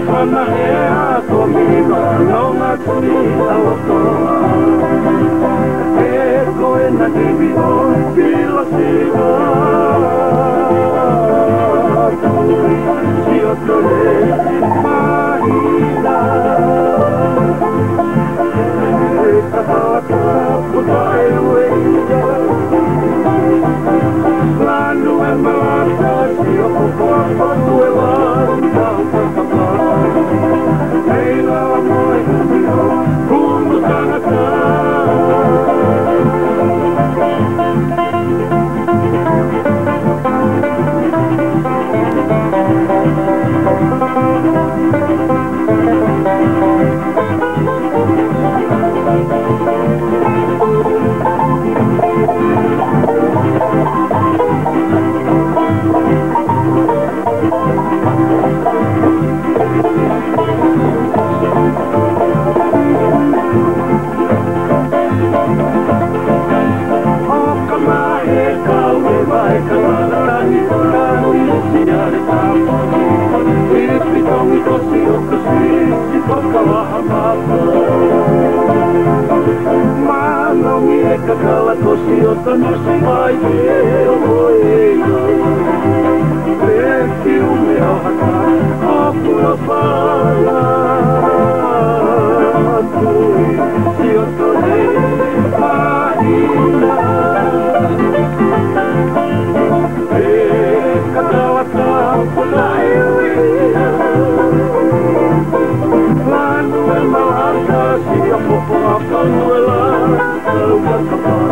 Fana ea comigo, no matsuri aotoa. Eko e na divido, pila sigo. Si otore mahina. Eka hata putai weida. Lanu e malata, si opopoa patue lanta. Hey, la moi, rumbo Kakala kosio tanu sai te oeino Peti o meu haka apura fala Tui si o tore mahina E kakala kapuna e uia Lanu e malaka si a popo a panuela Come on.